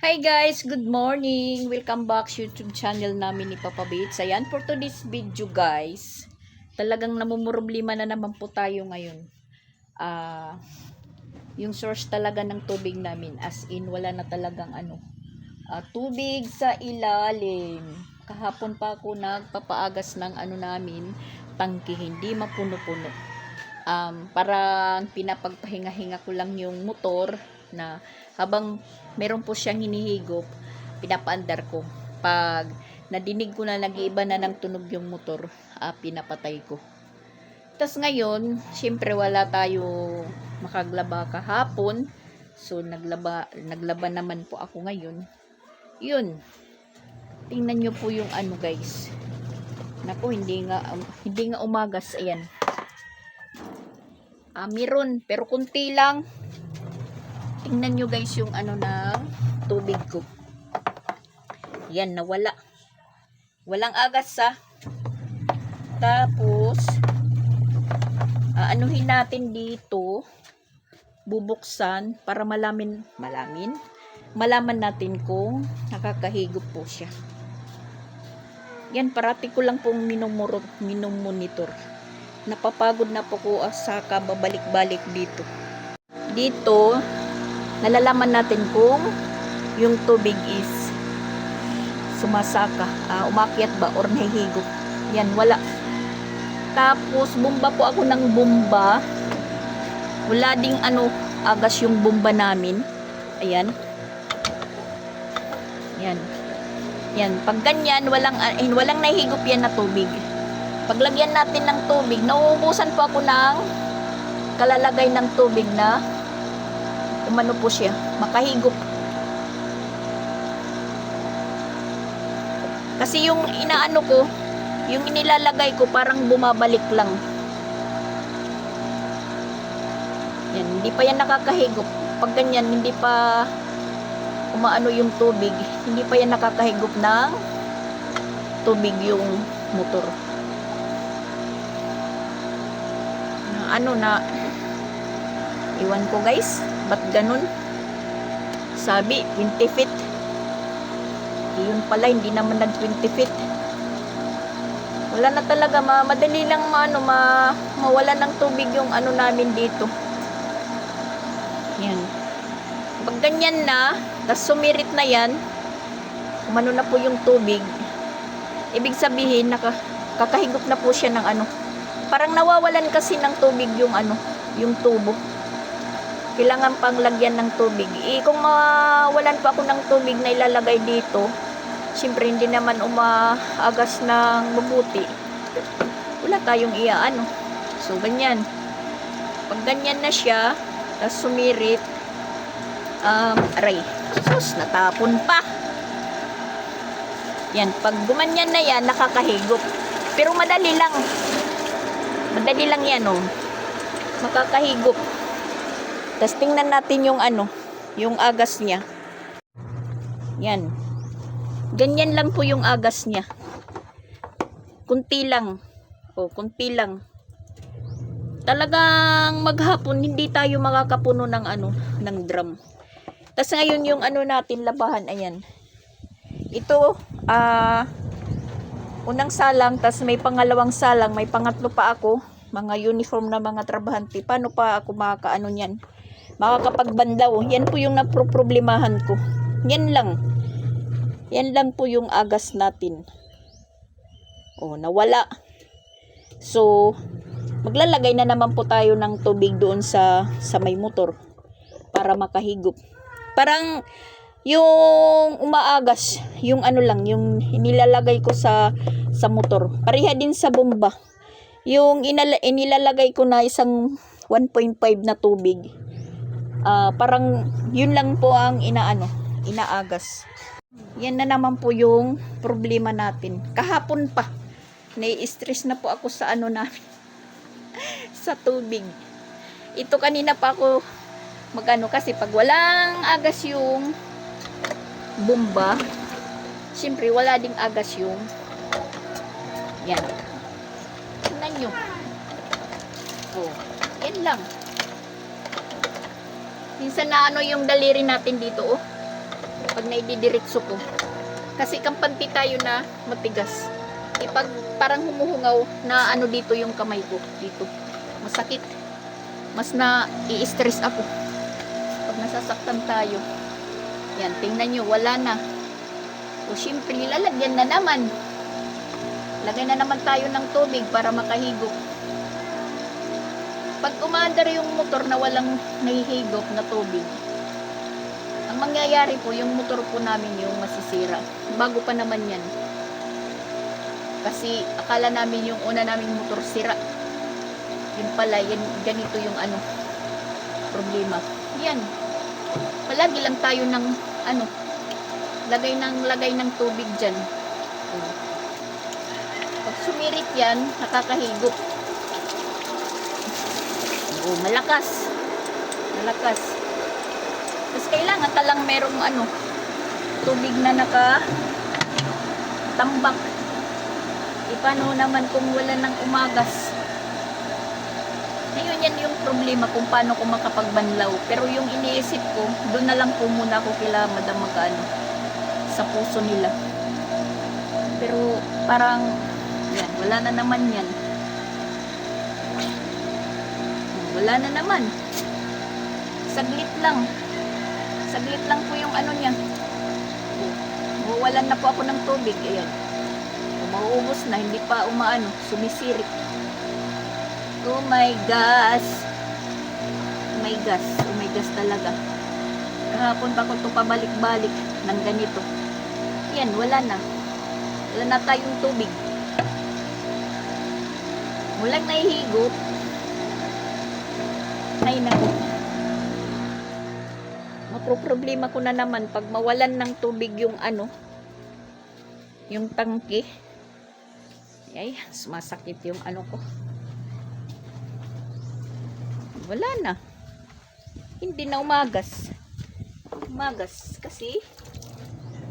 Hi guys, good morning. Welcome back sa YouTube channel namin ni Papa Bits. Ayan, for today's video guys, talagang namumroblema na naman po tayo ngayon. Yung source talaga ng tubig namin, as in wala na talagang tubig sa ilalim. Kahapon pa ako nagpapaagas ng namin, tangke, hindi mapuno-puno. Parang pinapagpahinga-hinga ko lang yung motor na habang meron po siyang hinihigop, pinapaandar ko. Pag nadinig ko na nag-iiba na ng tunog yung motor, pinapatay ko. Tapos ngayon, syempre wala tayo makaglaba kahapon. So naglaba naman po ako ngayon. Yun. Tingnan nyo po yung guys. Naku, hindi nga umagas. Ayan. Meron, pero kunti lang. Tingnan nyo guys yung na tubig ko. Yan, nawala. Walang agas Tapos, anuhin natin dito, bubuksan para malaman natin kung nakakahigop po siya. Yan, parati ko lang pong minumonitor. Napapagod na po ko sa kababalik-balik dito. Dito, nalalaman natin kung yung tubig is sumasaka, umakyat ba or nahihigop. Yan, wala. Tapos, bumba po ako ng bumba. Wala ding agas yung bumba namin. Ayan. Yan. Yan. Pag ganyan, walang nahihigop yan na tubig. Paglagyan natin ng tubig, nauubusan po ako ng kalalagay ng tubig na umano po siya, makahigop. Kasi yung yung inilalagay ko parang bumabalik lang. Yan, hindi pa yan nakakahigop. Pag ganyan, hindi pa umaano yung tubig, hindi pa yan nakakahigop ng tubig yung motor. Iwan ko guys, ba't ganun? Sabi 20 feet. Yun pala, hindi naman nag 20 feet. Wala na talaga, madali lang mawala ng tubig yung namin dito. Yan. Pag ganyan na, tas sumirit na yan, umano na po yung tubig, ibig sabihin kakahigop na po siya ng parang nawawalan kasi ng tubig yung tubo. Kailangan pang lagyan ng tubig. Kung mawalan pa ako ng tubig na ilalagay dito, siyempre hindi naman umaagas ng mabuti. Wala tayong So, ganyan. Pag ganyan na siya, tapos sumirit, aray, sus, natapon pa. Yan, pag gumanyan na yan, nakakahigop. Pero madali lang. Madali lang yan, makakahigop. Tapos tingnan natin yung agas niya. Yan. Ganyan lang po yung agas niya. Kunti lang. Kunti lang. Talagang maghapon hindi tayo makakapuno ng drum. Tapos ngayon yung natin labahan, ayan. Ito unang salang, tas may pangalawang salang, may pangatlo pa ako, mga uniform na mga trabahante. Paano pa ako niyan? Makakapagbandaw. Yan po yung naproproblemahan ko. Yan lang. Yan lang po yung agas natin. Nawala. So, maglalagay na naman po tayo ng tubig doon sa may motor para makahigop. Parang yung umaagas, yung yung inilalagay ko sa motor. Pareha din sa bomba. Yung inilalagay ko na isang 1.5 na tubig. Parang yun lang po ang inaagas. Yan na naman po yung problema natin. Kahapon pa, nai-stress na po ako sa namin. Sa tubig. Ito kanina pa ako kasi pag walang agas yung bomba, siyempre wala ding agas yung yan. Tingnan nyo. Yan lang. Minsan na yung daliri natin dito, Pag naididiretso ko. Kasi kampante tayo na matigas. Pag parang humuhungaw na ano dito yung kamay ko. Dito. Masakit. Mas na i-stress ako. Pag nasasaktan tayo. Yan, tingnan nyo, wala na. O syempre, lalagyan na naman. Lagay na naman tayo ng tubig para makahigop. Pag umaandar yung motor na walang nahihigop na tubig, ang mangyayari po, yung motor po namin yung masisira. Bago pa naman yan. Kasi akala namin yung una naming motor sira. Yun pala, yan, ganito yung ano, problema. Yan. Palagi lang tayo ng ano, lagay ng tubig dyan. Pag sumirit yan, nakakahigop. Oh, malakas. Malakas. Tapos kailangan talang merong ano, tubig na nakatambak. Paano naman kung wala ng umagas? Ngayon yan yung problema kung paano ko makapagbanlaw. Pero yung iniisip ko, doon na lang po muna ako kila Madam Magano sa puso nila. Pero parang yan, wala na naman yan. Wala na naman. Saglit lang. Saglit lang po yung ano niya. Mawalan na po ako ng tubig. Ayan. Mauubos na, hindi pa umaano, sumisirik. Oh my gosh. Oh my gosh. Oh my gosh talaga. Kahapon pa ko ito pabalik-balik ng ganito. Yan, wala na. Wala na tayong tubig. Walang nahihigop. Ay naku. Maproproblema ko na naman pag mawalan ng tubig yung ano, yung tangke. Ay, sumasakit yung ano ko. Wala na. Hindi na umagas. Umagas. Kasi,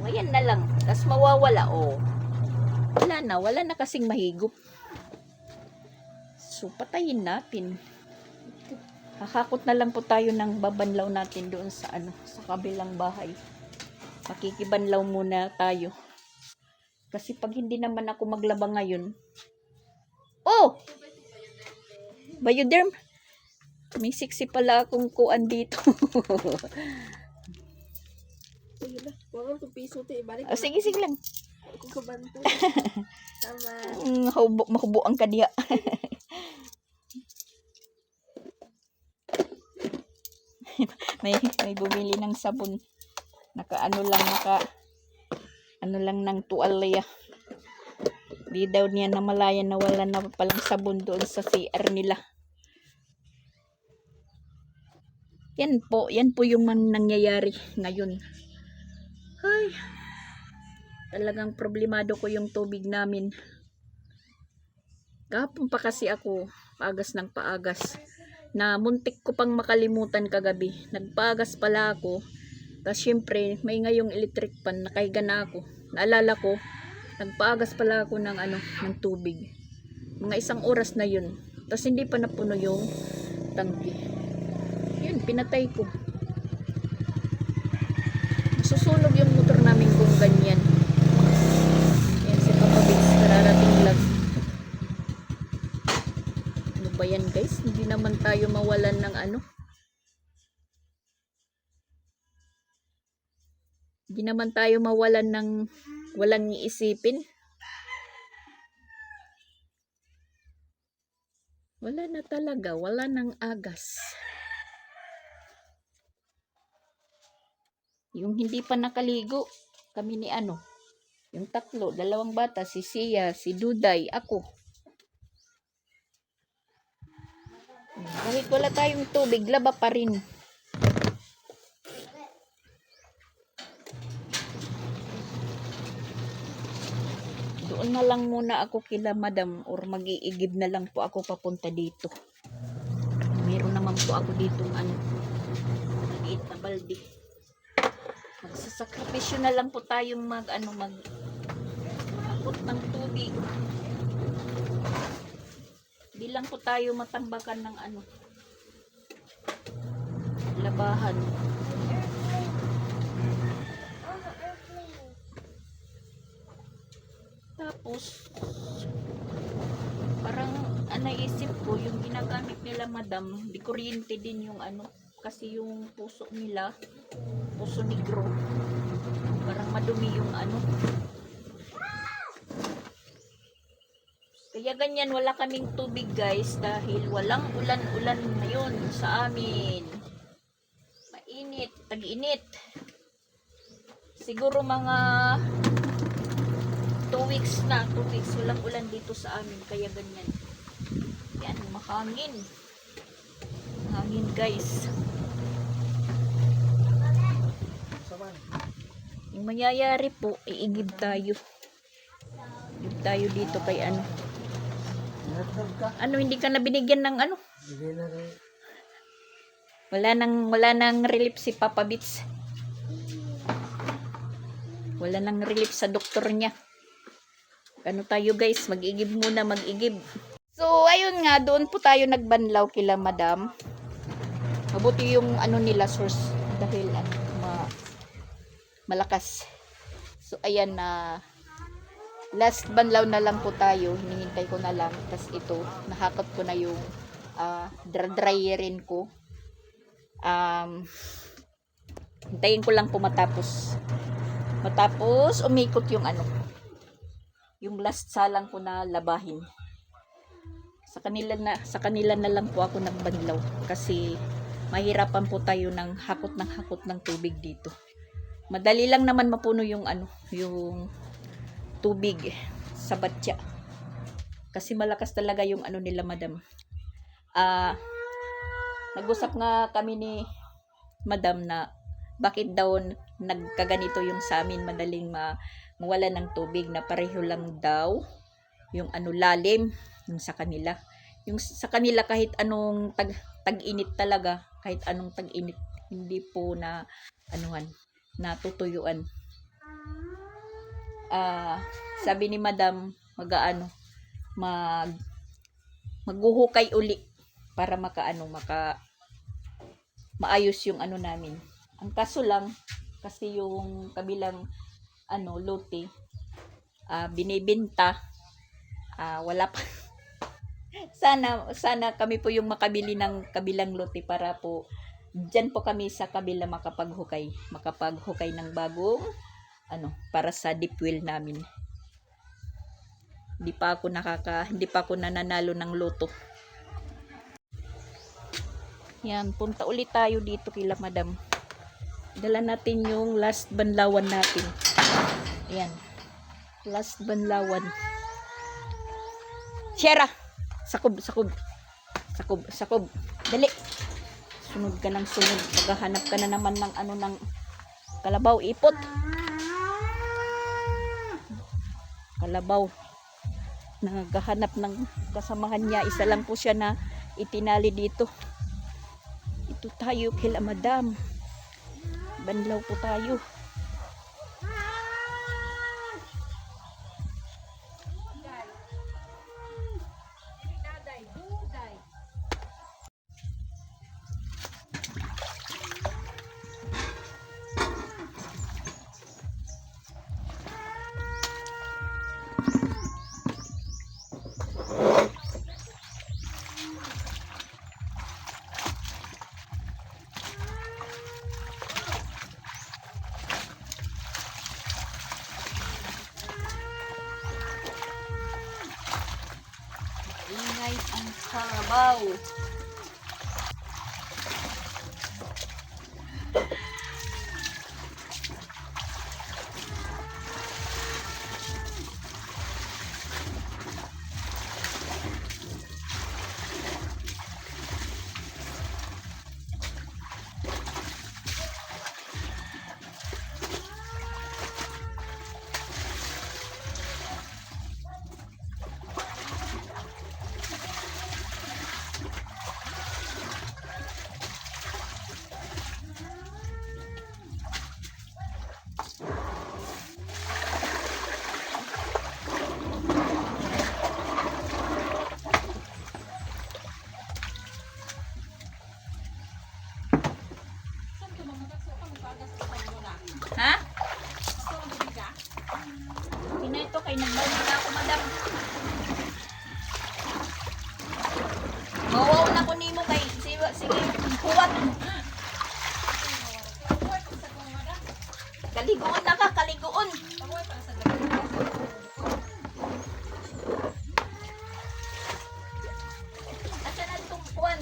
ayan na lang. Tapos mawawala. Oh. Wala na. Wala na kasing mahigop. So, patayin natin. Hakakot na lang po tayo ng babanlaw natin doon sa ano, sa kabilang bahay. Makikibanlaw muna tayo. Kasi pag hindi naman ako maglaba ngayon. Oh! Bioderm. May siksi pala akong kuan dito. Oh, sige, sige lang. Mahubo ang kadiya. may bumili ng sabon. Ano lang ng tuwalya. Di daw niya namalayan na wala na palang sabon doon sa CR nila. Yan po yung nangyayari ngayon. Ay, talagang problemado ko yung tubig namin. Kahapon pa kasi ako, paagas ng paagas. Na muntik ko pang makalimutan kagabi. Nagpaagas pala ako. Tapos syempre, may ngayong electric pan, nakahiga na ako. Naalala ko, nagpaagas pala ako ng ng tubig. Mga 1 oras na yun. Tapos hindi pa napuno yung tangke. Yun, pinatay ko. Masusunog yung motor namin kung ganyan. Yan si Papa Vince, kararating lang. Ano ba yan guys? Hindi naman tayo mawalan ng Hindi naman tayo mawalan ng walang iisipin. Wala na talaga. Wala nang agas. Yung hindi pa nakaligo, kami ni yung 3, 2 bata, si Sia, si Duday, ako. Kahit wala tayong tubig, laba pa rin. Doon na lang muna ako kila Madam or mag-iigib na lang po ako papunta dito. Meron naman po ako dito maliit na balde. Magsasakripisyo na lang po tayong mag-akot ng tubig. Di lang po tayo matambakan ng labahan. Tapos, parang naisip ko, yung ginagamit nila madam, di kuryente din yung ano, kasi yung puso nila, puso negro, parang madumi yung ano. Kaya ganyan, wala kaming tubig guys, dahil walang ulan-ulan ngayon sa amin. Mainit, tag-init. Siguro mga 2 weeks na, 2 weeks, walang ulan dito sa amin, kaya ganyan. Yan, mahangin. Mahangin guys. Yung mangyayari po, iigib tayo. Igib tayo dito kay ano. Ano, hindi ka na binigyan ng ano? Wala nang relief si Papa Bits. Wala nang relief sa doktor niya. Ano tayo guys, mag-igib muna, mag-igib. So, ayun nga, doon po tayo nagbanlaw kila madam. Mabuti yung ano nila source dahil malakas. So, ayan na last banlaw na lang po tayo. Hinihintay ko na lang. Tapos ito, nahakot ko na yung dryerin ko. Hintayin ko lang po matapos. Matapos, umikot yung ano. Yung last salang ko na labahin. Sa kanila na lang po ako nagbanlaw kasi mahirapan po tayo ng hakot ng tubig dito. Madali lang naman mapuno yung ano, yung tubig sa batya. Kasi malakas talaga yung ano nila madam. Nag-usap nga kami ni madam na bakit daw nagkaganito yung sa amin, madaling mawala ng tubig, na pareho lang daw yung ano lalim yung sa kanila. Yung sa kanila kahit anong tag-init talaga, kahit anong tag-init, hindi po na anuhan, natutuyuan. Sabi ni madam, maghuhukay uli para maayos yung ano namin. Ang kaso lang, kasi yung kabilang lote, binibenta, wala pa. Sana kami po yung makabili ng kabilang lote para po dyan po kami sa kabila makapaghukay ng bagong para sa deep well namin. Hindi pa ako nananalo ng loto. Yan, punta ulit tayo dito kila madam. Dala natin yung last banlawan natin. Ayan, last banlawan. Sierra, sakob. Dali. Sunod ka ng sunod. Maghahanap ka na naman ng ng kalabaw, ipot. Kalabaw. Naghahanap ng kasamahan niya. Isa lang po siya na itinali dito. Ito tayo kila madam. Banlaw po tayo. Ingay ang kalabaw. Kaliguon na ka, kaliguon. Asa na itong kuwan?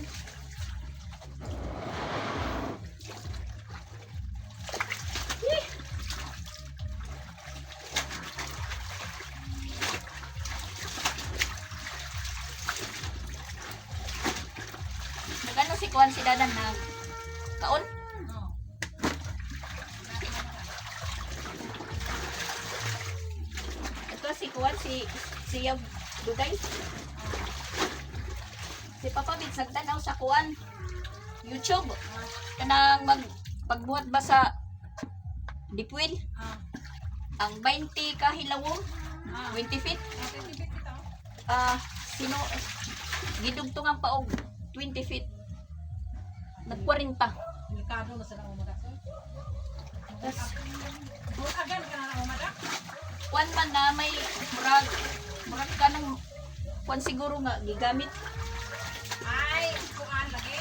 Magano si kuwan si Dadan na kaon? Ito si kuwan si Yaw Duday. Si Papa Big nagtanaw sa kuwan YouTube. Kanang pagbuhat ba sa dipwil? Ang 20 ka hilawom, 20 feet. Sino gidugtungan pa og 20 feet. Nag-40. Delikado na sa umaga. Tas Agan ka na umaga? kuwan man na may murag ka ng kuwan siguro nga gigamit. Ay, kuan lagi.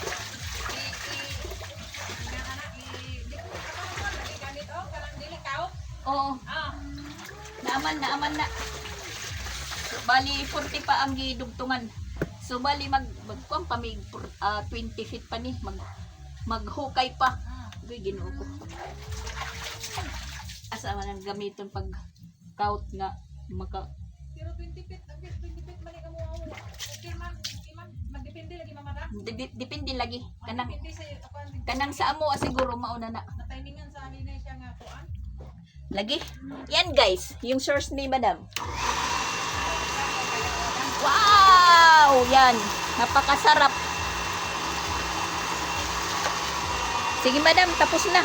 Di ko lagi gamit kanang dili kao. Oo, naaman na. So, bali 40 pa ang gidugtungan. So bali magkuan pa mig 20 feet pa ni maghukay pa. Uy, Ginoo ko. Asa man ang gamiton pag kaut nga maka Pero 20 feet mali ka mo. Okay man, magdepende lagi mamara. depende lagi Depende sa kuan. kanang sa amo siguro mauna na Natimingan sa hinay siya nga kuan. lagi. Yan guys, yung source ni Madam. Wow! Yan, napakasarap. Sige Madam, tapos na.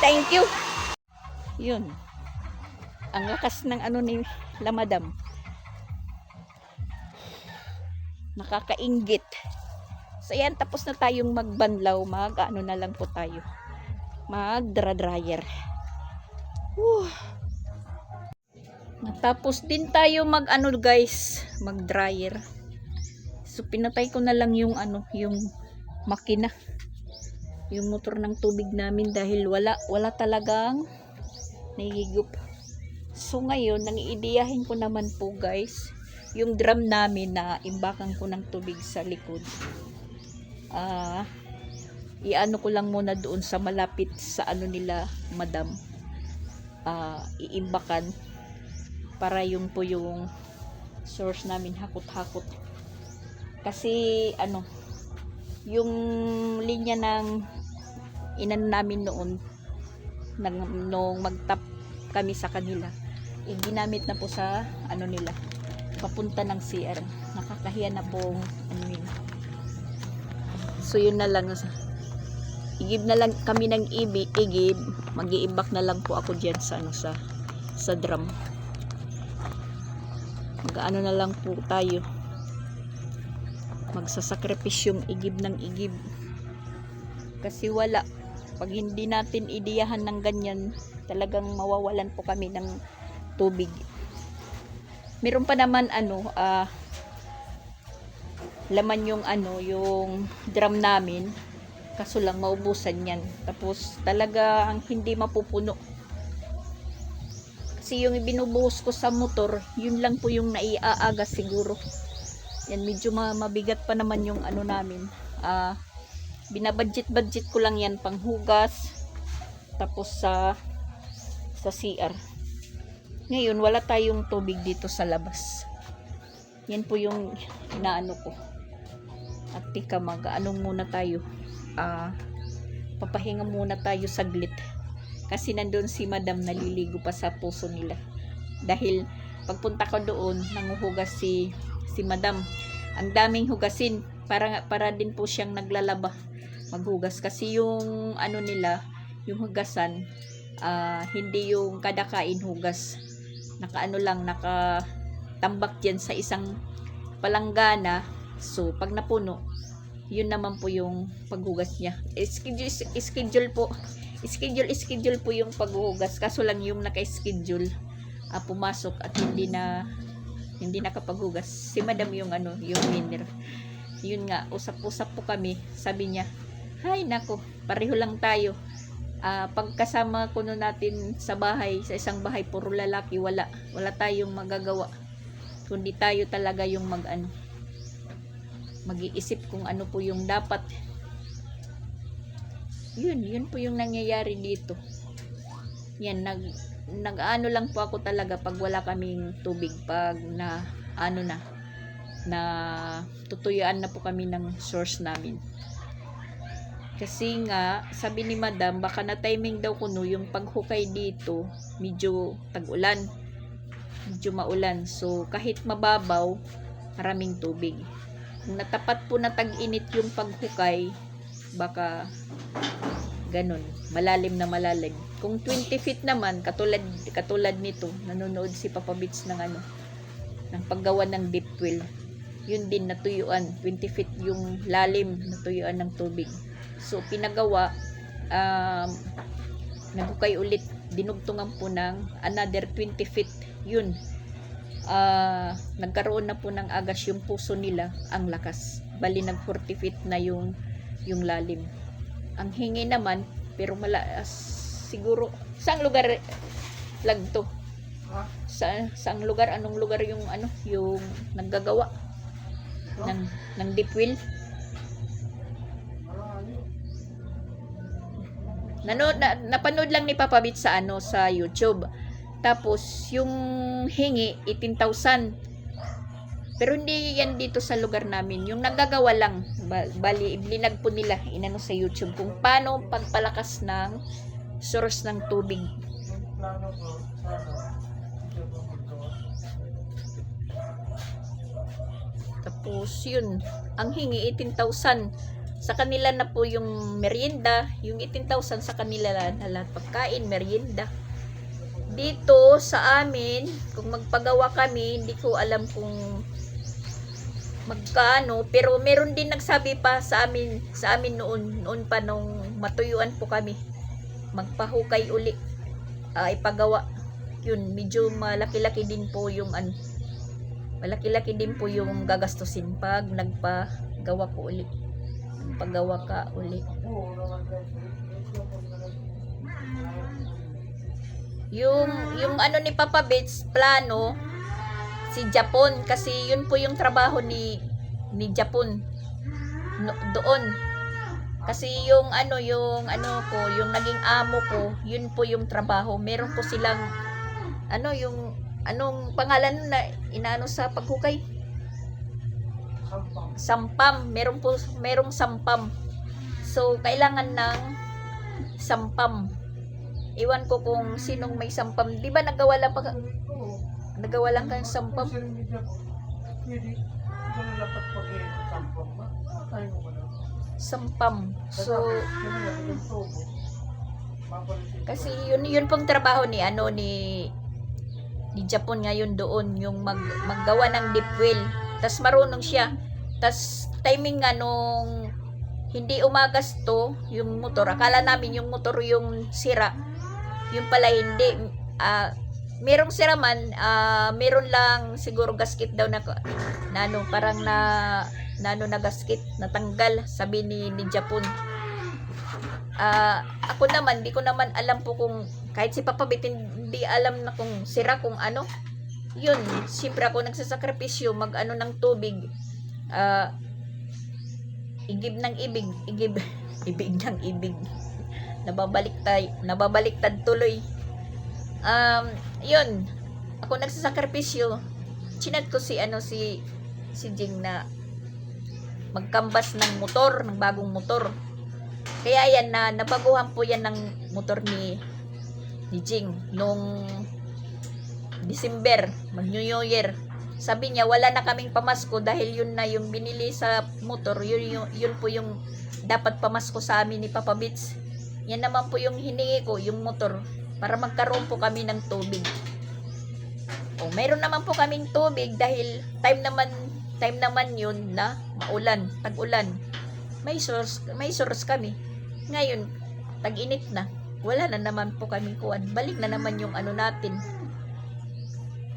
Thank you. Yun. Ang lakas ng ano ni La Madam. Nakakainggit. So yan, tapos na tayong magbanlaw. Ano na lang po tayo. Mag-dryer. Natapos din tayo guys, mag-dryer. So pinatay ko na lang yung yung makina. Yung motor ng tubig namin dahil wala talagang nahihigop. So ngayon, nangiideyahin ko naman po guys, yung drum namin na imbakan ko ng tubig sa likod. Iano ko lang muna doon sa malapit sa nila Madam. Iimbakan para yun po yung source namin hakot-hakot. Kasi yung linya ng inan namin noon nung magtap kami sa kanila, ginamit na po sa nila papunta ng CR. Nakakahiya na pong yun. So yun na lang, igib na lang kami ng igib, mag-iimbak na lang po ako diyan sa sa drum. Mag-ano na lang po tayo, magsasakripisyong igib ng igib kasi wala, pag hindi natin idiyahan ng ganyan, talagang mawawalan po kami ng tubig. Meron pa naman laman yung yung drum namin, kaso lang maubusan yan, tapos talaga ang hindi mapupuno kasi yung ibinubuhos ko sa motor, yun lang po yung naiaagas siguro. Yan, medyo mabigat pa naman yung namin. Binabudget ko lang yan panghugas, tapos sa CR. Ngayon wala tayong tubig dito sa labas. Yan po yung inaano ko. At tika, muna tayo. Papahinga muna tayo saglit. Kasi nandun si Madam, naliligo pa sa puso nila. Dahil pagpunta ko doon, nanguhugas si Madam. Ang daming hugasin. Para din po siyang naglalaba. Maghugas. Kasi yung nila, yung hugasan, hindi yung kada kain hugas. Nakatambak dyan sa isang palanggana. So, pag napuno, yun naman po yung paghugas niya. Schedule po yung paghugas. Kaso lang yung naka-schedule pumasok at hindi nakapaghugas. Si Madam yung yung winner. Yun nga, usap-usap po kami. Sabi niya, "Hay nako, pareho lang tayo. pagkasama kuno natin sa bahay, sa isang bahay puro lalaki, wala tayong magagawa kundi tayo talaga yung mag-iisip kung ano po yung dapat. Yun po yung nangyayari dito. Yan, nag-ano lang po ako talaga pag wala kaming tubig, pag na tutuyuan na po kami ng source namin. Kasi nga, sabi ni madam, baka na timing daw kuno yung paghukay dito, medyo tag-ulan, medyo maulan. So, kahit mababaw, maraming tubig. Kung natapat po na tag-init yung paghukay, baka ganun, malalim na malalim. Kung 20 feet naman, katulad nito, nanonood si Papa Bits ng ng paggawa ng deep well. Yun din natuyuan, 20 feet yung lalim, natuyuan ng tubig. So, pinagawa, naghukay ulit, dinugtungan po ng another 20 feet. Yun, nagkaroon na po ng agas yung puso nila, ang lakas. Bali, nag 40 feet na yung lalim. Ang hingi naman, pero siguro, saang lugar lag to? Saang lugar, anong lugar yung yung naggagawa ng deep well? Napanood lang ni Papa Bit sa sa YouTube. Tapos yung hingi 18,000. Pero hindi yan dito sa lugar namin. Yung naggagawa lang, bali iblinag po nila inano sa YouTube kung paano pagpalakas ng source ng tubig. Tapos yun, ang hingi 18,000. Sa kanila na po yung merienda, yung 18,000 sa kanila na lahat pagkain, merienda. Dito sa amin, kung magpagawa kami, hindi ko alam kung magkano, pero meron din nagsabi pa sa amin noon pa nung matuyuan po kami. Magpahukay uli, ipagawa. Yun, medyo malaki-laki din po yung malaki-laki din po yung gagastusin pag nagpagawa ko uli. Paggawa ka uli. Yung ni Papa Bits, plano si Japon, kasi yun po yung trabaho ni Japon doon. Kasi yung yung naging amo ko, yun po yung trabaho. Meron po silang yung anong pangalan na inaano sa paghukay? Sampam. Merong sampam. So, kailangan ng sampam. Iwan ko kung sinong may sampam. Di ba nagawa lang kayong sampam? Sampam. So, kasi yun pong trabaho ni Japon ngayon doon, yung maggawa ng deep well. Tas marunong siya. Tas timing nga nung hindi umagas to, yung motor, akala namin yung motor yung sira. Yung pala hindi. Merong sira man, meron lang siguro gasket daw na parang na gasket, natanggal, sabi ni Japon. Ako naman, di ko naman alam po kung, kahit si Papa Bit, hindi alam na kung sira, kung ano. Yun, siyempre ako nagsasakripisyo, ng tubig, igib ng ibig, ibig ng ibig, nababaliktad tuloy. Yun, ako nagsasakripisyo, chinat ko si Jing na magkambas ng motor, ng bagong motor. Kaya yan nabaguhan po yan ng motor ni Jing nung December, mag-New Year. Sabi niya wala na kaming pamasko dahil yun na yung binili sa motor, yun po yung dapat pamasko sa amin ni Papa Bits. Yan naman po yung hiningi ko, yung motor, para magkaroon po kami ng tubig. Mayroon naman po kaming tubig dahil time naman yun na maulan, tag-ulan. May source kami. Ngayon, tag-init na. Wala na naman po kaming kuwan. Balik na naman yung natin.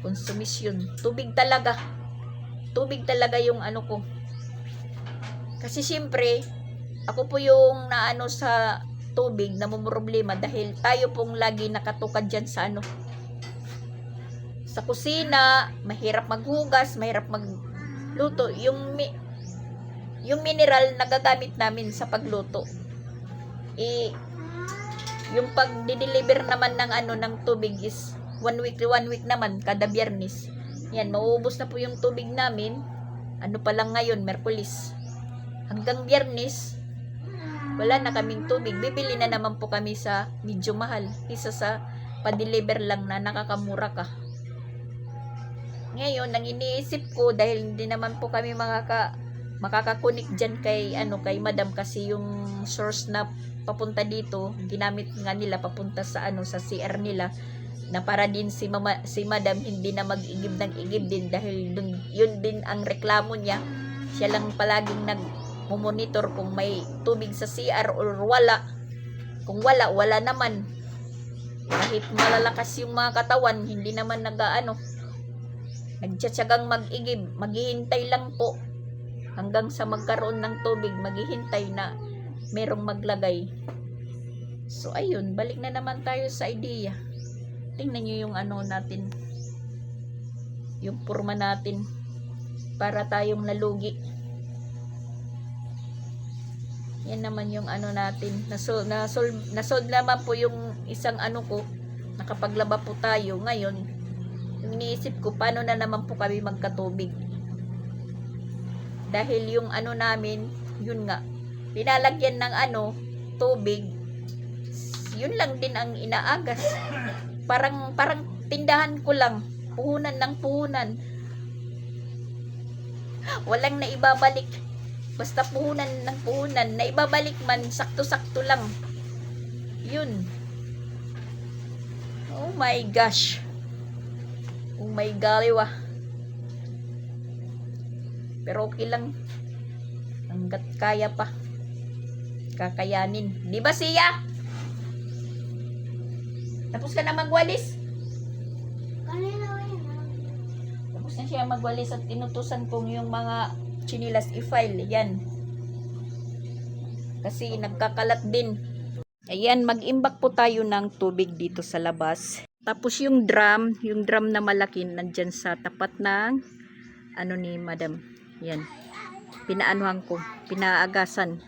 Konsumisyon. Tubig talaga yung ko. Kasi siyempre, ako po yung tubig, namumroblema dahil tayo pong lagi nakatukad dyan sa ano, sa kusina, mahirap maghugas, mahirap magluto. Yung mineral na gagamit namin sa pagluto, yung pag-deliver naman ng ano ng tubig is one week naman kada Biyernes. Yan, mauubos na po yung tubig namin. Ano pa lang ngayon, Merkulis. Hanggang Biyernes, wala na kaming tubig. Bibili na naman po kami sa medyo mahal. Isa sa pa-deliver lang na nakakamura ka. Ngayon, ang iniisip ko, dahil hindi naman po kami makakakunik dyan kay Madam, kasi yung source na papunta dito, ginamit nga nila papunta sa sa CR nila, na para din si Madam hindi na mag-igib ng igib din, dahil yun din ang reklamo niya. Siya lang palaging nag-monitor kung may tubig sa CR or wala. Kung wala naman. Kahit malalakas yung mga katawan, hindi naman nagtsatsagang mag-igib. Maghihintay lang po hanggang sa magkaroon ng tubig, maghihintay na merong maglagay. So ayun, balik na naman tayo sa idea. Tingnan nyo yung natin, yung purma natin, para tayong nalugi. Yan naman yung natin, nasolve naman po yung isang ko, nakapaglaba po tayo. Ngayon, yung iniisip ko, paano na naman po kami magkatubig, dahil yung namin, yun nga, pinalagyan ng tubig, yun lang din ang inaagas. Parang tindahan ko lang, puhunan ng puhunan, walang naibabalik. Basta puhunan ng puhunan, naibabalik man sakto-sakto lang. Yun. Oh my gosh, oh my galiwa. Pero okay lang, hanggat kaya pa, kakayanin. Di ba, Siya? Tapos ka na magwalis? Tapos na siya magwalis at tinutusan kong yung mga chinilas i-file. Yan. Kasi nagkakalat din. Ayan, mag-imbak po tayo ng tubig dito sa labas. Tapos yung drum na malaki nandyan sa tapat ng ni Madam. Yan. Pinaanuhan ko, pinaagasan.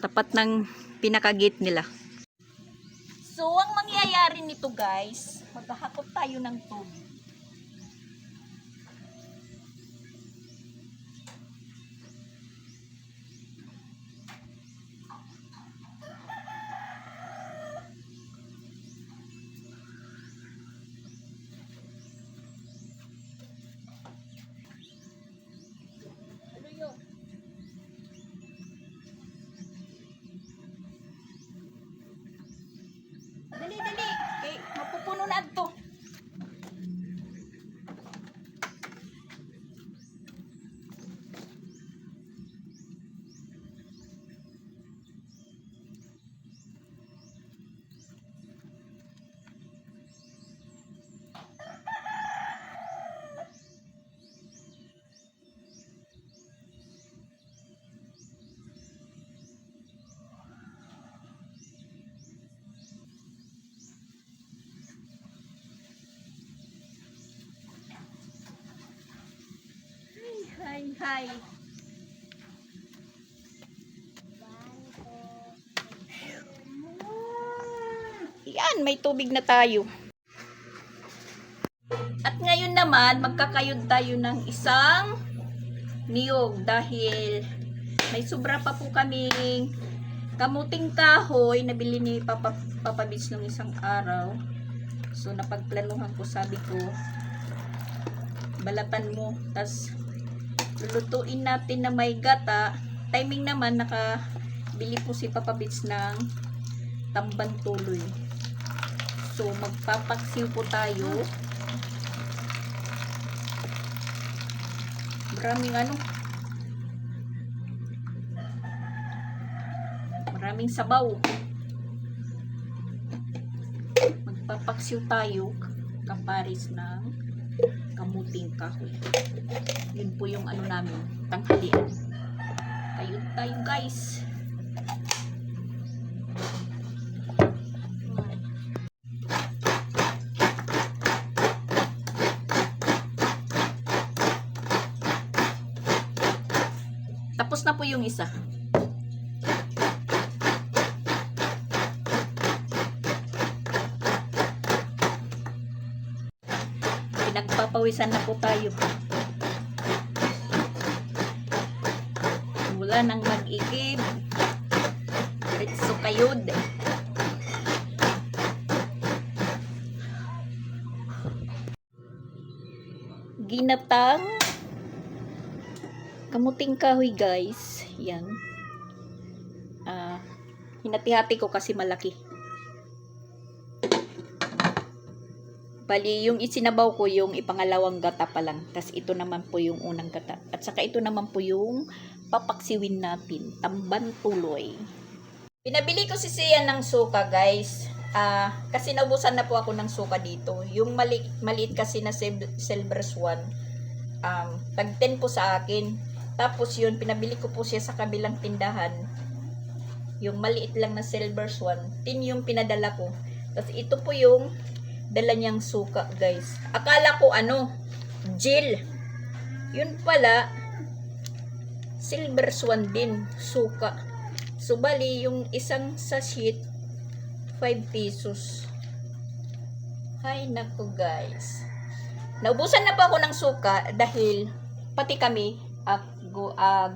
Tapat ng pinaka-gate nila. So, ang mangyayari nito guys, maghahakot tayo ng tubig. Dali. Okay, mapupuno na ito. Hi. Yan, may tubig na tayo. At ngayon naman, magkakayod tayo ng isang niyog dahil may sobra pa po kaming kamuting kahoy na bili ni Papa Bits nung isang araw. So, napagplanuhan ko, sabi ko, balatan mo, tas lulutuin natin na may gata. Timing naman, nakabili po si Papa Bits ng tamban tuloy. So, magpapaksiw po tayo. Maraming sabaw. Magpapaksiw tayo kaparis ng kamuting kahoy. Yun po yung namin, tanghalian. Kayod tayo guys. Tapos na po yung isa. Pinagpapawisan na po tayo. Mula nang mag-igib. Diretso kayod. Ginatang kamuting kahoy, guys. Yan. Hinati-hati ko kasi malaki. Bali, yung isinabaw ko yung ipangalawang gata pa lang. Tas ito naman po yung unang gata. At saka ito naman po yung papaksiwin natin. Tamban tuloy. Pinabili ko si Sia ng suka, guys. Kasi naubusan na po ako ng suka dito. Yung maliit kasi na silver swan. Tag 10 po sa akin. Tapos yun, pinabili ko po siya sa kabilang tindahan. Yung maliit lang na silver swan. 10 yung pinadala ko. Tapos ito po yung dala niyang suka, guys. Akala ko gel. Yun pala, silver swan din, suka. So, bali, yung isang sachet, 5 pesos. Hay nako, guys. Naubusan na po ako ng suka dahil pati kami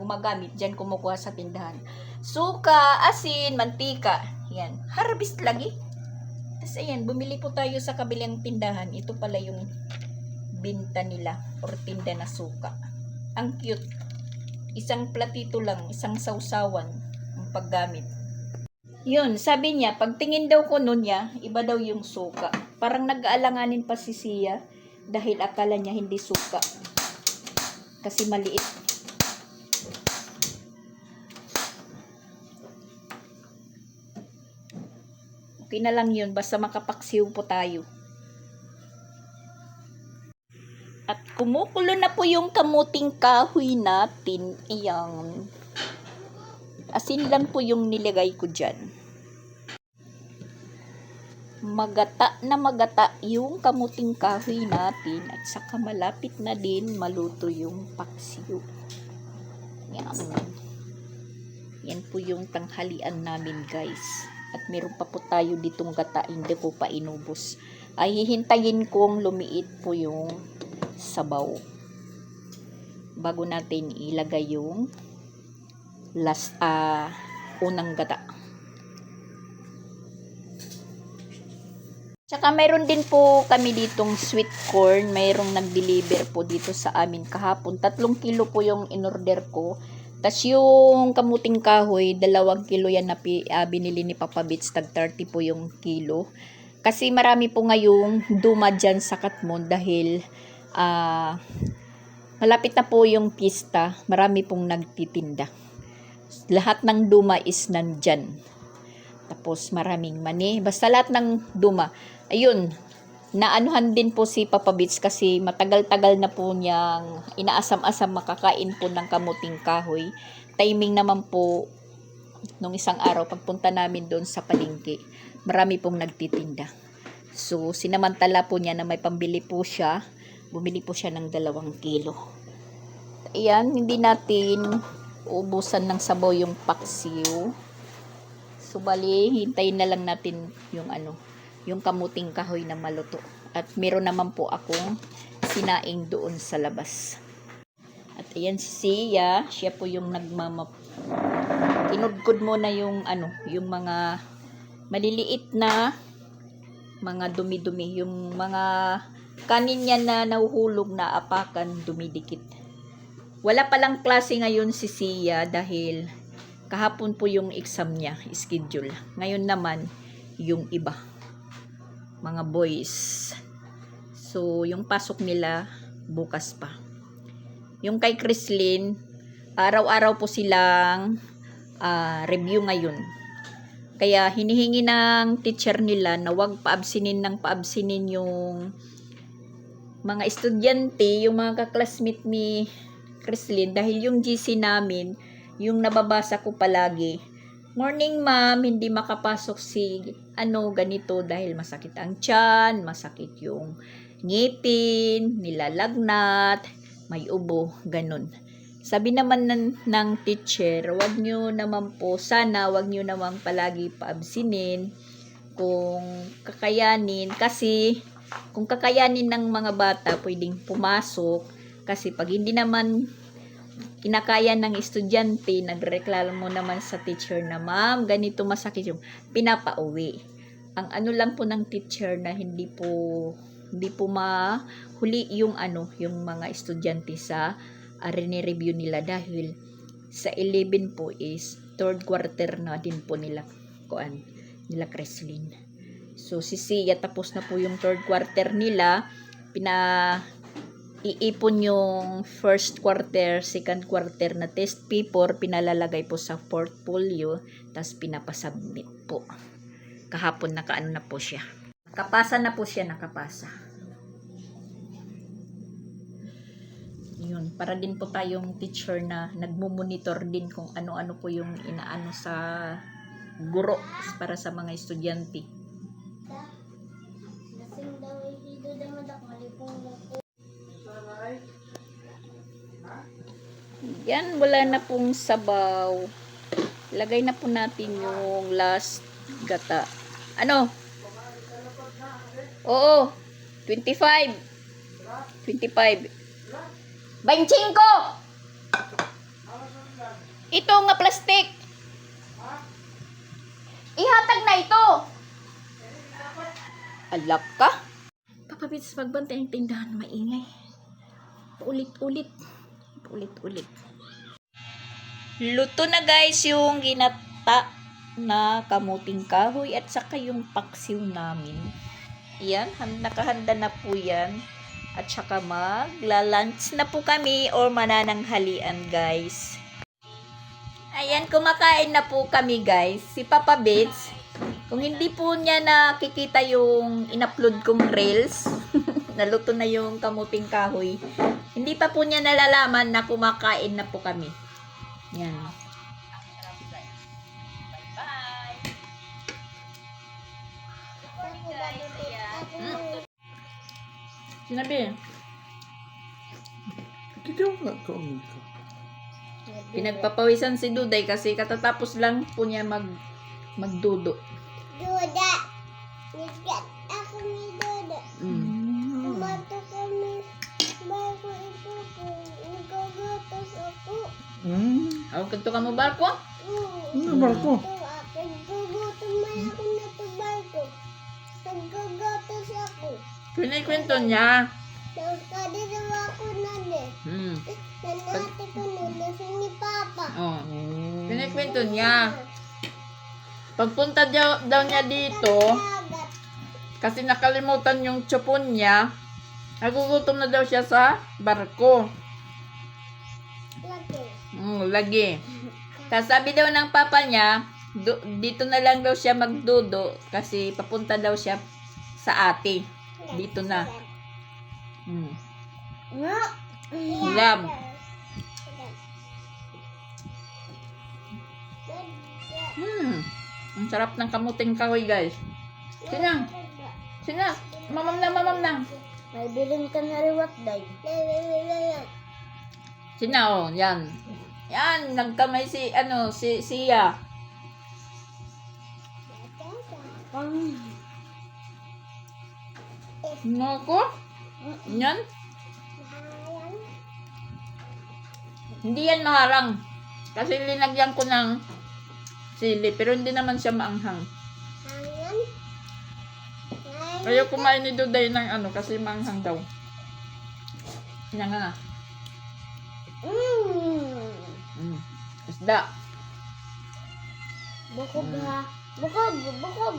gumagamit dyan, kumukuha sa tindahan. Suka, asin, mantika. Yan. Harvest lagi. Tapos ayan, bumili po tayo sa kabilang tindahan. Ito pala yung binta nila or tinda na suka. Ang cute. Isang platito lang, isang sausawan ang paggamit. Yun, sabi niya, pagtingin daw ko nun niya, iba daw yung suka. Parang nag-aalanganin pa si Sia dahil akala niya hindi suka. Kasi maliit. Okay na lang yun, basta makapaksiw po tayo. At kumukulo na po yung kamuting kahoy natin. Iyang asin lang po yung nilagay ko dyan. Magata na magata yung kamuting kahoy natin. At saka malapit na din maluto yung paksiw. Yan. Yan po yung tanghalian namin, guys. At meron pa po tayo ditong gata, hindi ko pa inubos. Ay hihintayin kong lumiit po yung sabaw. Bago natin ilagay yung unang gata. Tsaka mayroon din po kami ditong sweet corn. Mayroong nag-deliver po dito sa amin kahapon. 3 kilo po yung in-order ko. Tas yung kamuting kahoy, 2 kilo yan na binili ni Papa Bits, tag 30 po yung kilo. Kasi marami po ngayong duma dyan sa Katmon dahil malapit na po yung pista, marami pong nagtitinda. Lahat ng duma is nandyan. Tapos maraming mani, basta lahat ng duma. Ayun, naanuhan din po si Papa Bits kasi matagal-tagal na po niyang inaasam-asam makakain po ng kamuting kahoy. Timing naman po nung isang araw pagpunta namin doon sa palengke, marami pong nagtitinda. So sinamantala po niya na may pambili po siya, bumili po siya ng 2 kilo. Ayan, hindi natin uubusan ng sabaw yung paksiw. So bali, hintayin na lang natin yung yung kamuting kahoy na maluto. At meron naman po akong sinaing doon sa labas. At ayan si Sia, siya po yung kinudkod muna yung yung mga maliliit na mga dumi-dumi, yung mga kanin niya na nahuhulog na apakan, dumidikit. Wala palang klase ngayon si Sia dahil kahapon po yung exam niya, schedule. Ngayon naman yung iba, mga boys. So, yung pasok nila bukas pa. Yung kay Chrislyn, araw-araw po silang review ngayon. Kaya hinihingi ng teacher nila na wag paabsinin yung mga estudyante, yung mga kaklasmate ni Chrislyn, dahil yung GC namin, yung nababasa ko palagi, morning ma'am, hindi makapasok si ganito dahil masakit ang tiyan, masakit yung ngipin, nilalagnat, may ubo, ganun. Sabi naman ng teacher, wag nyo naman po, sana wag nyo naman palagi paabsinin kung kakayanin. Kasi kung kakayanin ng mga bata, pwedeng pumasok. Kasi pag hindi naman kinakaya ng estudyante, nagreklamo naman sa teacher na, ma'am, ganito masakit yung pinapauwi. Ang ano lang po ng teacher na hindi po mahuli yung yung mga estudyante sa review nila dahil sa 11 po is third quarter na din po nila Creslin. So si Sia tapos na po yung third quarter nila, iipon yung first quarter, second quarter na test paper, pinalalagay po sa portfolio, tas pinapasubmit po. Kahapon nakaano na po siya. Nakapasa na po siya, nakapasa. Yun, para din po tayong teacher na nagmo-monitor din kung ano-ano po yung inaano sa guro para sa mga estudyante. Yan, wala na pong sabaw. Lagay na po natin yung last gata. Ano? Oo. 25. 25. 25. Ito nga plastic. Ihatag na ito. Alak ka? Papabits, magbantay ang tindahan, maingay. Ulit-ulit. Ulit-ulit. Luto na guys yung ginata na kamuting kahoy at saka yung paksiw namin. Yan, nakahanda na po yan. At saka magla-lunch na po kami or manananghalian guys. Ayan, kumakain na po kami guys. Si Papa Bits, kung hindi po niya nakikita yung in-upload kong reels, naluto na yung kamuting kahoy, hindi pa po niya nalalaman na kumakain na po kami. Yan. Bye-bye. Good morning guys. Ayan. Sinabi. Pinagpapawisan si Duday kasi katatapos lang po niya magdudo. Duda. Nigat ako ni Duda. Tumato kami. Bago ito po. Nagagatas ako. Awag kadto ka mo barko? Barko. Naggugutom man ako na ito barko. Nagagatas ako. Kwento niya. Nagkadalawa ako na din. Nanati ko na sa ni Papa. Oh. Kwento niya. Pagpunta daw niya dito, Dagat. kasi nakalimutan yung tsupon niya, nagugutom na daw siya sa barko. Lagi. Lagi. Tapos sabi daw ng papa niya, dito na lang daw siya magdudo kasi papunta daw siya sa ate. Dito na. Nga. Lab. Ang sarap ng kamuting kahoy guys. Sina? Mamam na. May bilin ka na riwat day. Sina oh, yan. Yan, nagkamay si Sia. Nako? Yan? Hindi yan maharang. Kasi linagyan ko ng sili, pero hindi naman siya maanghang. Ayaw kumain ni Duday ng kasi maanghang daw. Yan nga. Isda. Bukog ha. Bukog.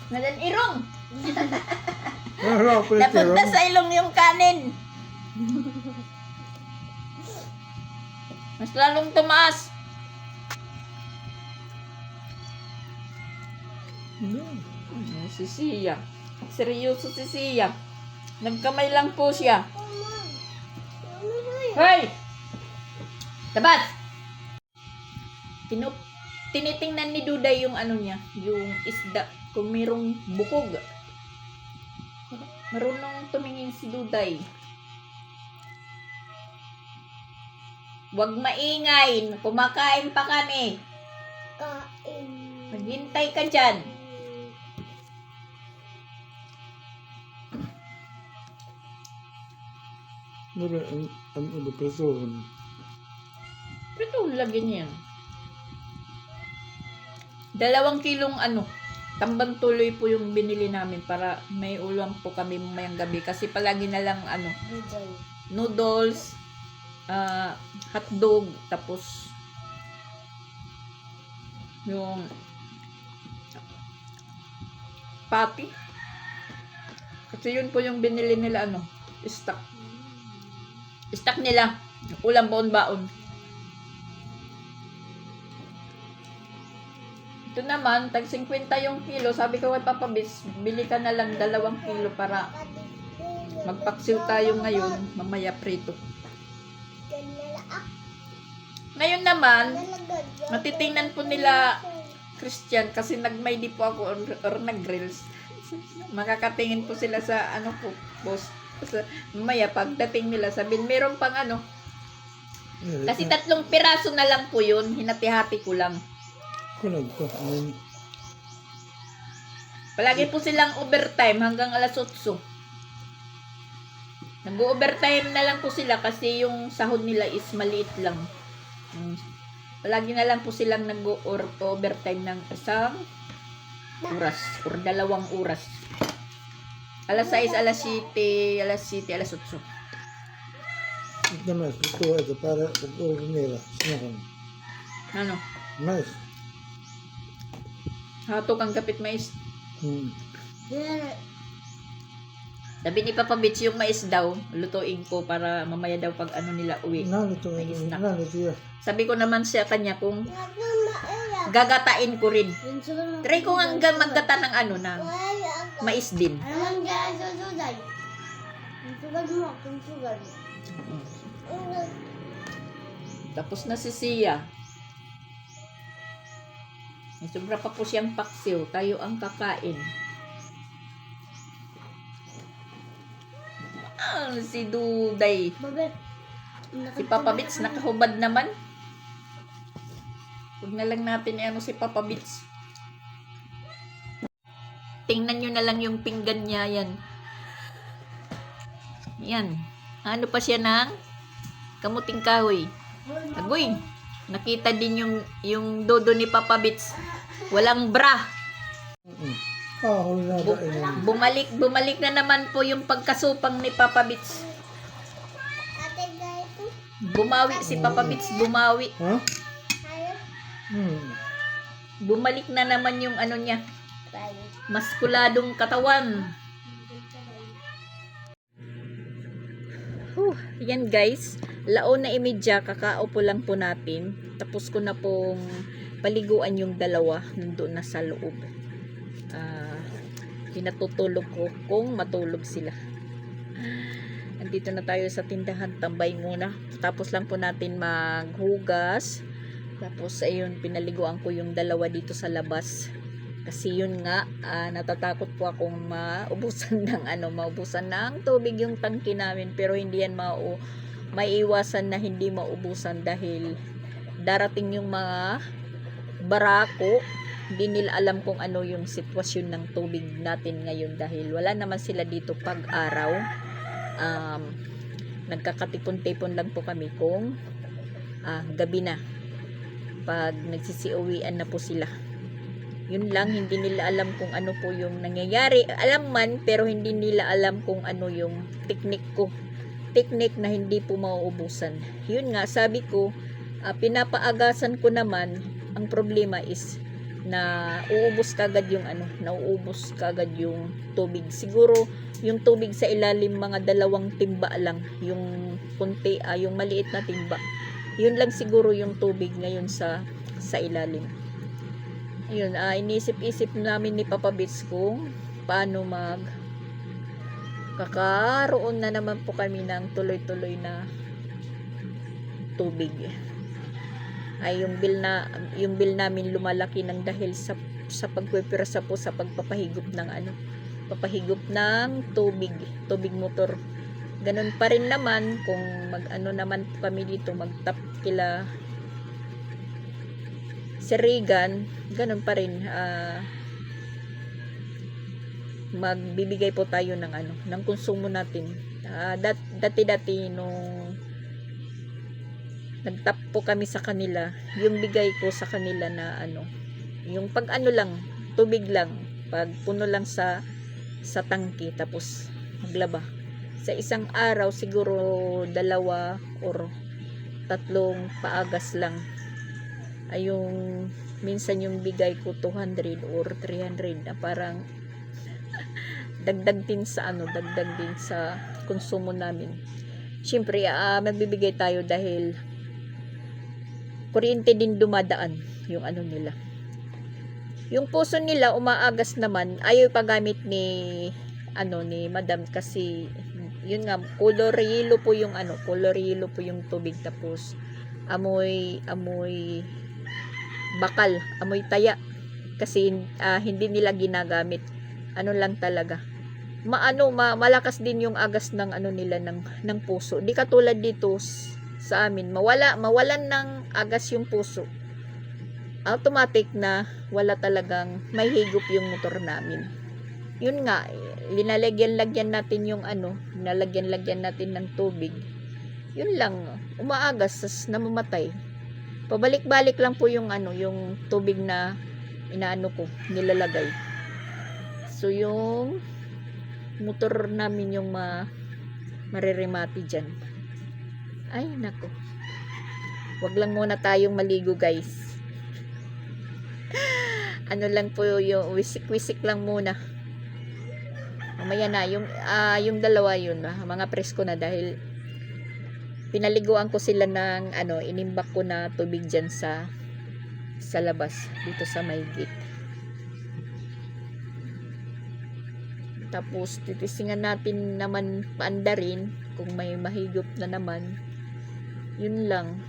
Nalan irong. Harap ulit Napunta sa ilong yung kanin. Mas lalong tumaas. Si Sia. Seryoso si Sia. Nagkamay lang po siya. Hoy! Tabat! Tinitingnan ni Duday yung niya, yung isda, kung mayroong bukog. Marunong tumingin si Duday. Huwag maingay. Kumakain pa kami. Kain. Maghintay ka dyan. Nila ang education. Ito, lagyan yan. 2 kilong tambang tuloy po yung binili namin para may ulam po kami mamayang gabi. Kasi palagi na lang Bigay. noodles, hotdog, tapos yung patty. Kasi yun po yung binili nila stock. Stock nila. Ulam baon-baon. Ito naman, tag 50 yung kilo. Sabi ko kay Papa Bits, bili ka na lang 2 kilo para magpaksiw tayo ngayon. Mamaya prito. Ngayon naman, matitingnan po nila Christian kasi nag-may po ako or nag-grills. Makakatingin po sila sa po, boss. Kasi mamaya pagdating nila, sabihin, meron pang kasi 3 piraso na lang po yun. Hinati-hati ko lang. Kunag ko. Palagi po silang overtime hanggang alas 8. Nag-overtime na lang po sila kasi yung sahod nila is maliit lang. Palagi na lang po silang nag-overtime ng 1 oras or 2 oras. Alas 6, alas 7, alas 7, alas 8. Ito mais. Ito para pag-uwi nila. Sinakan. Ano? Mais. Hato kang kapit mais. Hmm. Sabi ni Papa Bits yung mais daw, lutuin ko para mamaya daw pag nila uwi. Nalito May snack. Nalito yan. Sabi ko naman sa kanya kung gagatain ko rin. Try ko nga maggata ng ng mais din. Anong dyan sa sudan? Ang sugan mo, ang sugan. Tapos na si Sia. May sobra pa po siyang paksiw. Tayo ang kakain. Si Duday. Babet. Si Papa Bits nakahubad naman. Huwag na lang natin si Papa Bits. Tingnan nyo na lang yung pinggan niya yan. Yan. Ano pa siya ng kamuting kahoy. Agoy. Nakita din yung dodo ni Papa Bits. Walang bra. Huli na ba yun? Bumalik na naman po yung pagkasupang ni Papa Bits. Ate gaito. Bumawi si Papa Bits, bumawi. Ha? Hayo. Bumalik na naman yung niya, Tayo. maskuladong katawan. Yan guys, laon na imidya, kakaupo lang po natin. Tapos ko na pong paliguan yung 2, nandun na sa loob. Pinatutulog ko kung matulog sila. Andito na tayo sa tindahan, tambay muna. Tapos lang po natin maghugas. Tapos ayun, pinaliguan ko yung 2 dito sa labas. Kasi yun nga, natatakot po akong maubusan ng tubig yung tangke namin. Pero hindi yan maiiwasan na hindi maubusan dahil darating yung mga barako. Hindi nila alam kung ano yung sitwasyon ng tubig natin ngayon dahil wala naman sila dito pag araw. Nagkakatipon-tipon lang po kami kung gabi na. Pag nagsisiuwian na po sila. Yun lang, hindi nila alam kung ano po yung nangyayari. Alam man, pero hindi nila alam kung ano yung technique ko. Technique na hindi po mauubusan. Yun nga, sabi ko, pinapaagasan ko naman. Ang problema is na uubos kagad yung nauubos kagad yung tubig. Siguro yung tubig sa ilalim mga 2 timba lang, yung kunti, yung maliit na timba. Yun lang siguro yung tubig ngayon sa ilalim. Ayun, inisip-isip namin ni Papa Bits kung paano kakaroon na naman po kami ng tuloy-tuloy na tubig. Ay yung bill namin lumalaki ng dahil sa pagpipirsa po sa pagpapahigop ng papahigop ng tubig motor. ganun pa rin naman kung mag-ano naman po kami dito, mag-tap kila Sir Regan, ganun pa rin, magbibigay po tayo ng ano, ng konsumo natin. Dati nung nagtap po kami sa kanila, yung bigay ko sa kanila na ano, yung pag ano lang, tubig lang, pag puno lang sa tangke, tapos maglaba. Sa isang araw, siguro 2 or 3 paagas lang. Ay yung, minsan yung bigay ko 200 or 300 na parang dagdag din sa ano, dagdag din sa konsumo namin. Siyempre, magbibigay tayo dahil kuryente din dumadaan yung ano nila. Yung puso nila umaagas naman, ayaw pagamit ni Madam kasi yun nga, color yellow po yung tubig, tapos amoy bakal, amoy taya kasi hindi nila ginagamit. Ano lang talaga. Malakas din yung agas ng ano nila ng puso. Di katulad dito sa amin, mawalan ng agas yung puso. Automatic na wala talagang may higop yung motor namin. Yun nga, linalagyan natin yung nalagyan natin ng tubig. Yun lang, umaagas, namamatay. Pabalik-balik lang po yung yung tubig na nilalagay. So yung motor namin yung mareremati dyan. Ay, nako. Wag lang muna tayong maligo, guys. Ano lang po yung wisik-wisik lang muna. Mamaya na yung dalawa yun, mga presko na dahil pinaliguan ko sila ng inimbak ko na tubig diyan sa labas dito sa may gate. Tapos titisingan natin naman paanda rin kung may mahigop na naman. Yun lang.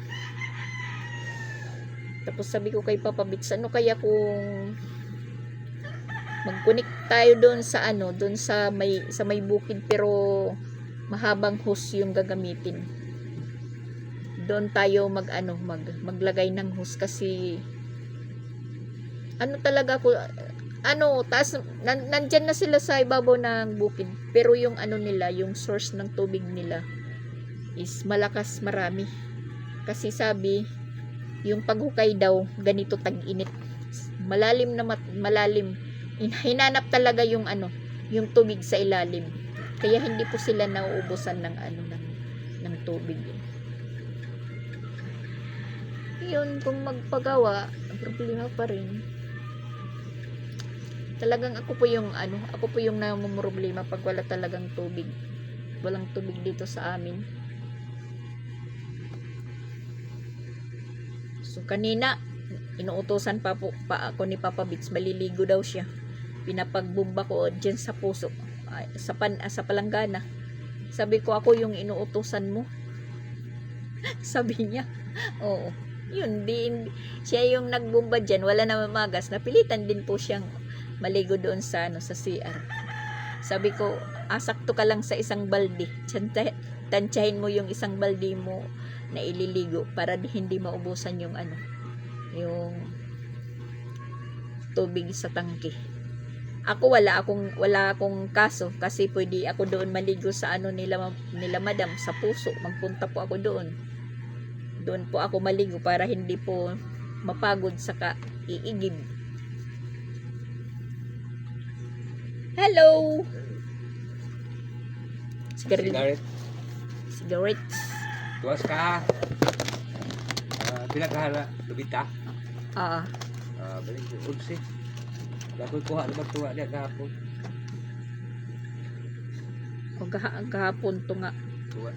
Tapos sabi ko kay Papa Bits, ano kaya kung mag-connect tayo doon sa may bukid pero mahabang hose yung gagamitin. Doon tayo maglagay ng hose kasi taas nandyan na sila sa ibabaw ng bukid pero yung nila, yung source ng tubig nila is malakas, marami. Kasi sabi yung paghukay daw ganito tag-init, malalim na malalim, hinanap talaga yung yung tubig sa ilalim, kaya hindi po sila nauubusan ng ng tubig. Yun, kung magpagawa problema pa rin talagang ako po yung namumroblema pag wala talagang tubig, walang tubig dito sa amin. So kanina inuutosan pa ako ni Papa Bits, maliligo daw siya. Pinapagbumba ko diyan sa puso, sa palanggana. Sabi ko, ako yung inuutosan mo. Sabi niya, oo. Yun, siya yung nagbumba diyan, wala na mamagas. Napilitan din po siyang maligo doon sa CR. Sabi ko, sakto ka lang sa isang balde. Tansyahin mo yung isang balde mo na ililigo para hindi maubusan yung yung tubig sa tangke. Ako wala akong kaso kasi pwede ako doon maligo sa nila Madam sa puso. Magpunta po ako doon. Doon po ako maligo para hindi po mapagod sa iigib. Hello. Cigarette. Tuwas ka. Pinagkahala, lubita. Balik yung ulsi. Dapat kuha na magtuwa niya kahapon. Kahapon to nga. Tuwa.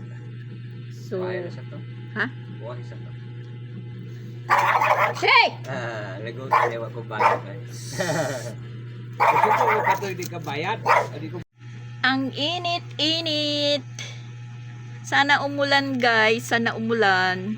So, Kuha isa to. ha? Kuha isa to. Hey! Lagot na lewa ko bayad. Kasi ko patoy di ka bayad. Ang init. Sana umulan, guys. Sana umulan.